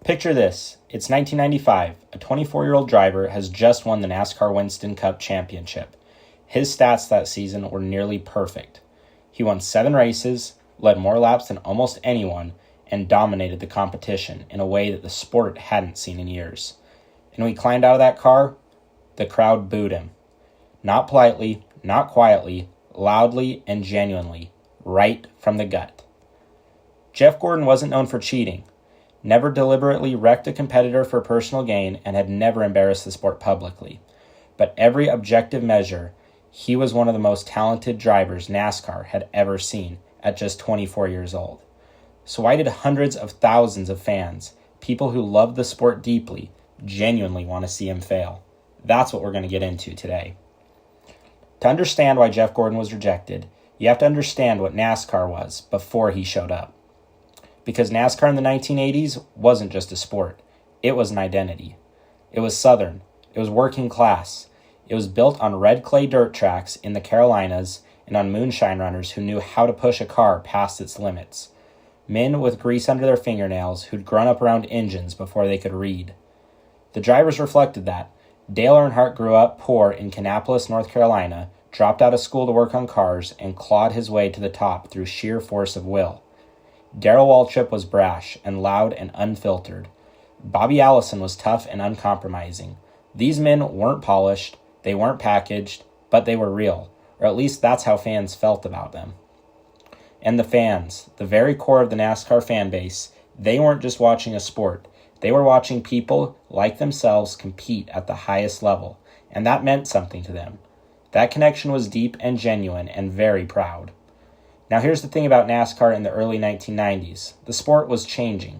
Picture this. It's 1995. A 24-year-old driver has just won the NASCAR Winston Cup Championship. His stats that season were nearly perfect. He won 7 races, led more laps than almost anyone, and dominated the competition in a way that the sport hadn't seen in years. And when he climbed out of that car, the crowd booed him. Not politely, not quietly, loudly and genuinely, right from the gut. Jeff Gordon wasn't known for cheating, never deliberately wrecked a competitor for personal gain, and had never embarrassed the sport publicly. But every objective measure, he was one of the most talented drivers NASCAR had ever seen at just 24 years old. So why did hundreds of thousands of fans, people who loved the sport deeply, genuinely want to see him fail? That's what we're going to get into today. To understand why Jeff Gordon was rejected, you have to understand what NASCAR was before he showed up. Because NASCAR in the 1980s wasn't just a sport. It was an identity. It was Southern. It was working class. It was built on red clay dirt tracks in the Carolinas and on moonshine runners who knew how to push a car past its limits. Men with grease under their fingernails who'd grown up around engines before they could read. The drivers reflected that. Dale Earnhardt grew up poor in Kannapolis, North Carolina, dropped out of school to work on cars, and clawed his way to the top through sheer force of will. Darrell Waltrip was brash and loud and unfiltered. Bobby Allison was tough and uncompromising. These men weren't polished, they weren't packaged, but they were real, or at least that's how fans felt about them. And the fans, the very core of the NASCAR fan base, they weren't just watching a sport. They were watching people like themselves compete at the highest level, and that meant something to them. That connection was deep and genuine and very proud. Now here's the thing about NASCAR in the early 1990s. The sport was changing.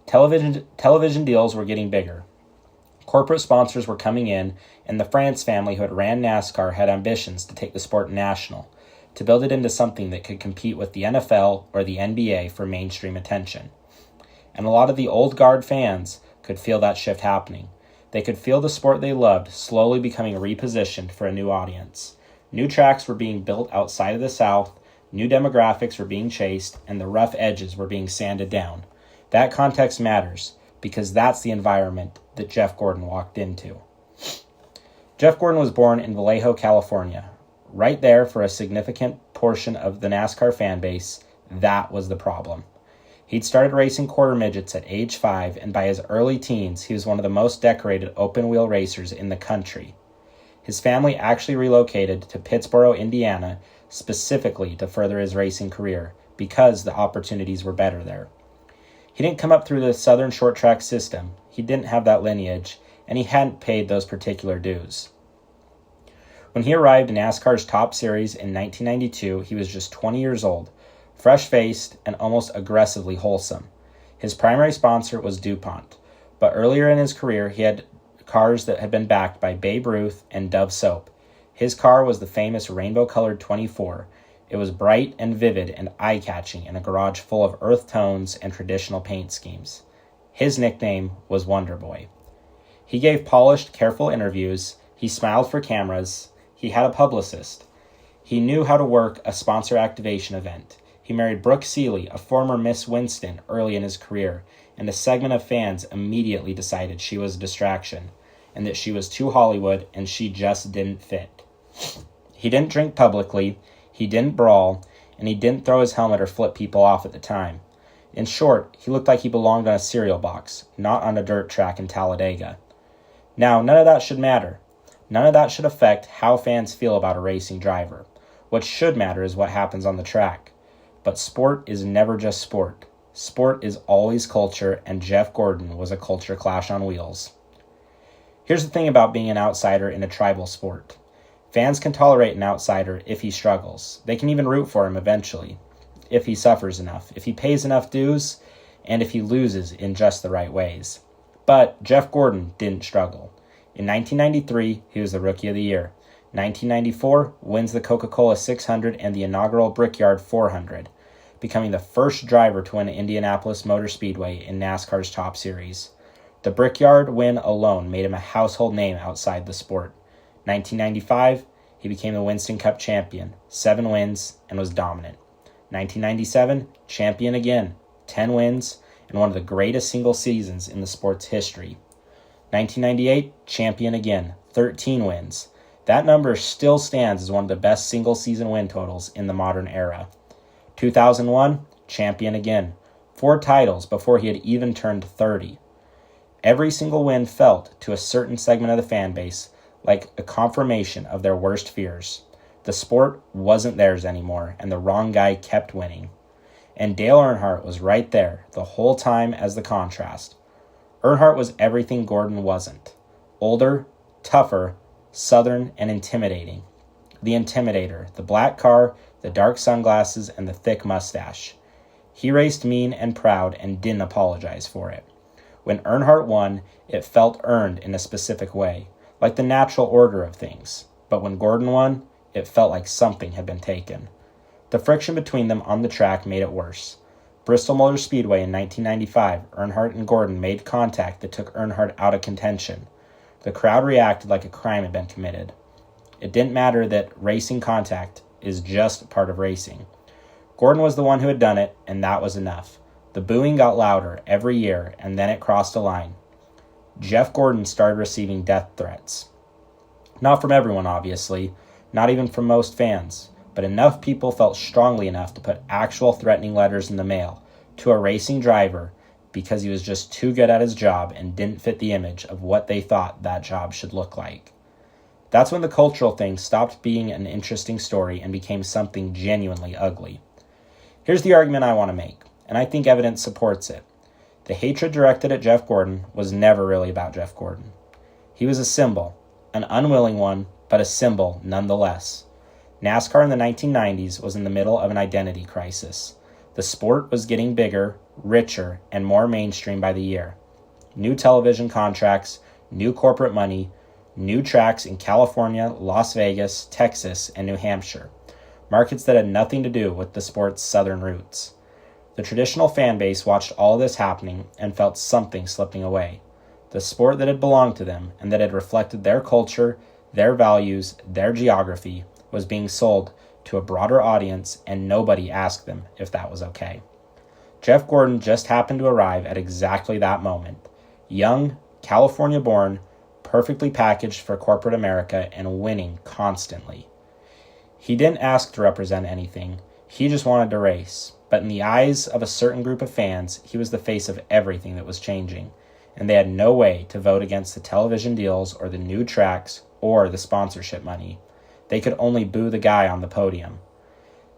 Television deals were getting bigger. Corporate sponsors were coming in, and the France family who had ran NASCAR had ambitions to take the sport national, to build it into something that could compete with the NFL or the NBA for mainstream attention. And a lot of the old guard fans could feel that shift happening. They could feel the sport they loved slowly becoming repositioned for a new audience. New tracks were being built outside of the South, new demographics were being chased, and the rough edges were being sanded down. That context matters, because that's the environment that Jeff Gordon walked into. Jeff Gordon was born in Vallejo, California. Right there, for a significant portion of the NASCAR fan base, that was the problem. He'd started racing quarter midgets at age 5, and by his early teens, he was one of the most decorated open-wheel racers in the country. His family actually relocated to Pittsboro, Indiana, specifically to further his racing career, because the opportunities were better there. He didn't come up through the Southern short track system, he didn't have that lineage, and he hadn't paid those particular dues. When he arrived in NASCAR's Top Series in 1992, he was just 20 years old, fresh-faced and almost aggressively wholesome. His primary sponsor was DuPont, but earlier in his career he had cars that had been backed by Babe Ruth and Dove Soap. His car was the famous rainbow-colored 24. It was bright and vivid and eye-catching in a garage full of earth tones and traditional paint schemes. His nickname was Wonder Boy. He gave polished, careful interviews. He smiled for cameras. He had a publicist. He knew how to work a sponsor activation event. He married Brooke Seeley, a former Miss Winston, early in his career, and a segment of fans immediately decided she was a distraction, and that she was too Hollywood and she just didn't fit. He didn't drink publicly, he didn't brawl, and he didn't throw his helmet or flip people off at the time. In short, he looked like he belonged on a cereal box, not on a dirt track in Talladega. Now, none of that should matter. None of that should affect how fans feel about a racing driver. What should matter is what happens on the track. But sport is never just sport. Sport is always culture, and Jeff Gordon was a culture clash on wheels. Here's the thing about being an outsider in a tribal sport. Fans can tolerate an outsider if he struggles. They can even root for him eventually, if he suffers enough, if he pays enough dues, and if he loses in just the right ways. But Jeff Gordon didn't struggle. In 1993, he was the Rookie of the Year. 1994, wins the Coca-Cola 600 and the inaugural Brickyard 400. Becoming the first driver to win Indianapolis Motor Speedway in NASCAR's Top Series. The Brickyard win alone made him a household name outside the sport. 1995, he became the Winston Cup champion, 7 wins, and was dominant. 1997, champion again, 10 wins, and one of the greatest single seasons in the sport's history. 1998, champion again, 13 wins. That number still stands as one of the best single-season win totals in the modern era. 2001, champion again, 4 titles before he had even turned 30. Every single win felt, to a certain segment of the fan base, like a confirmation of their worst fears. The sport wasn't theirs anymore, and the wrong guy kept winning. And Dale Earnhardt was right there the whole time as the contrast. Earnhardt was everything Gordon wasn't. Older, tougher, southern, and intimidating. The intimidator, the black car, the dark sunglasses, and the thick mustache. He raced mean and proud and didn't apologize for it. When Earnhardt won, it felt earned in a specific way, like the natural order of things. But when Gordon won, it felt like something had been taken. The friction between them on the track made it worse. Bristol Motor Speedway in 1995, Earnhardt and Gordon made contact that took Earnhardt out of contention. The crowd reacted like a crime had been committed. It didn't matter that racing contact is just part of racing. Gordon was the one who had done it, and that was enough. The booing got louder every year, and then it crossed a line. Jeff Gordon started receiving death threats. Not from everyone, obviously, not even from most fans, but enough people felt strongly enough to put actual threatening letters in the mail to a racing driver because he was just too good at his job and didn't fit the image of what they thought that job should look like. That's when the cultural thing stopped being an interesting story and became something genuinely ugly. Here's the argument I want to make, and I think evidence supports it. The hatred directed at Jeff Gordon was never really about Jeff Gordon. He was a symbol, an unwilling one, but a symbol nonetheless. NASCAR in the 1990s was in the middle of an identity crisis. The sport was getting bigger, richer, and more mainstream by the year. New television contracts, new corporate money, new tracks in California, Las Vegas, Texas, and New Hampshire. Markets that had nothing to do with the sport's southern roots. The traditional fan base watched all this happening and felt something slipping away. The sport that had belonged to them and that had reflected their culture, their values, their geography, was being sold to a broader audience, and nobody asked them if that was okay. Jeff Gordon just happened to arrive at exactly that moment. Young, California-born, perfectly packaged for corporate America, and winning constantly. He didn't ask to represent anything. He just wanted to race. But in the eyes of a certain group of fans, he was the face of everything that was changing, and they had no way to vote against the television deals or the new tracks or the sponsorship money. They could only boo the guy on the podium.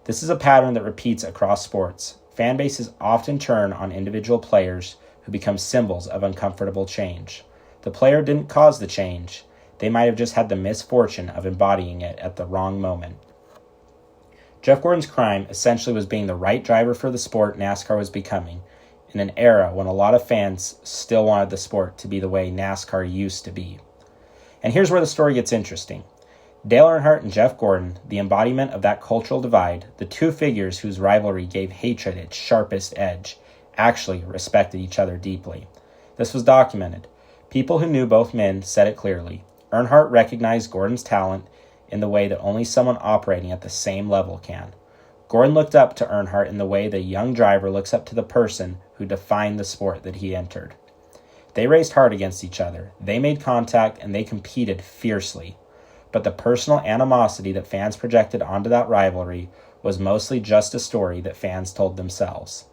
This is a pattern that repeats across sports. Fan bases often turn on individual players who become symbols of uncomfortable change. The player didn't cause the change. They might have just had the misfortune of embodying it at the wrong moment. Jeff Gordon's crime essentially was being the right driver for the sport NASCAR was becoming, in an era when a lot of fans still wanted the sport to be the way NASCAR used to be. And here's where the story gets interesting. Dale Earnhardt and Jeff Gordon, the embodiment of that cultural divide, the two figures whose rivalry gave hatred its sharpest edge, actually respected each other deeply. This was documented. People who knew both men said it clearly. Earnhardt recognized Gordon's talent in the way that only someone operating at the same level can. Gordon looked up to Earnhardt in the way the young driver looks up to the person who defined the sport that he entered. They raced hard against each other. They made contact and they competed fiercely. But the personal animosity that fans projected onto that rivalry was mostly just a story that fans told themselves.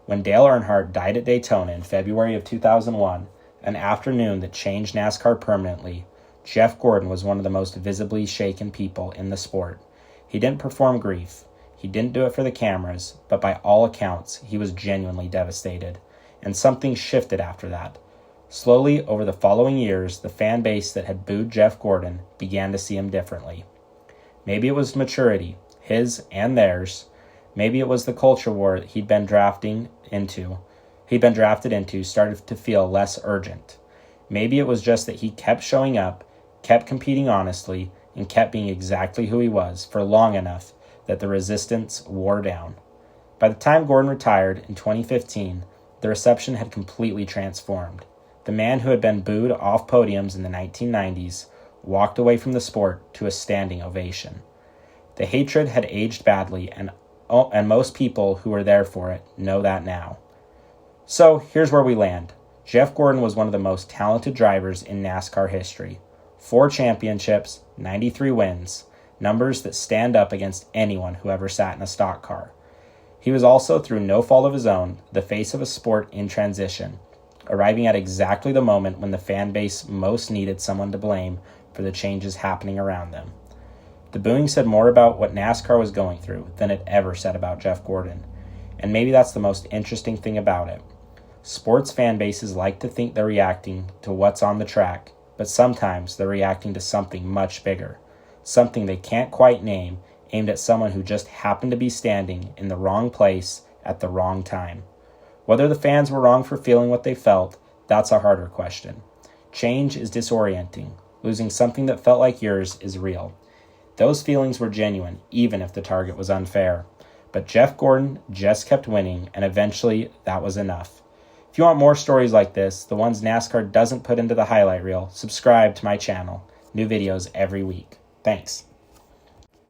When Dale Earnhardt died at Daytona in February of 2001, an afternoon that changed NASCAR permanently, Jeff Gordon was one of the most visibly shaken people in the sport. He didn't perform grief. He didn't do it for the cameras, but by all accounts, he was genuinely devastated. And something shifted after that. Slowly, over the following years, the fan base that had booed Jeff Gordon began to see him differently. Maybe it was maturity, his and theirs. Maybe it was the culture war that he'd been drafted into started to feel less urgent. Maybe it was just that he kept showing up, kept competing honestly, and kept being exactly who he was for long enough that the resistance wore down. By the time Gordon retired in 2015, the reception had completely transformed. The man who had been booed off podiums in the 1990s walked away from the sport to a standing ovation. The hatred had aged badly, and most people who were there for it know that now. So here's where we land. Jeff Gordon was one of the most talented drivers in NASCAR history. 4 championships, 93 wins, numbers that stand up against anyone who ever sat in a stock car. He was also, through no fault of his own, the face of a sport in transition, arriving at exactly the moment when the fan base most needed someone to blame for the changes happening around them. The booing said more about what NASCAR was going through than it ever said about Jeff Gordon, and maybe that's the most interesting thing about it. Sports fan bases like to think they're reacting to what's on the track, but sometimes they're reacting to something much bigger, something they can't quite name, aimed at someone who just happened to be standing in the wrong place at the wrong time. Whether the fans were wrong for feeling what they felt, that's a harder question. Change is disorienting. Losing something that felt like yours is real. Those feelings were genuine, even if the target was unfair. But Jeff Gordon just kept winning, and eventually that was enough. If you want more stories like this, the ones NASCAR doesn't put into the highlight reel, subscribe to my channel. New videos every week. Thanks.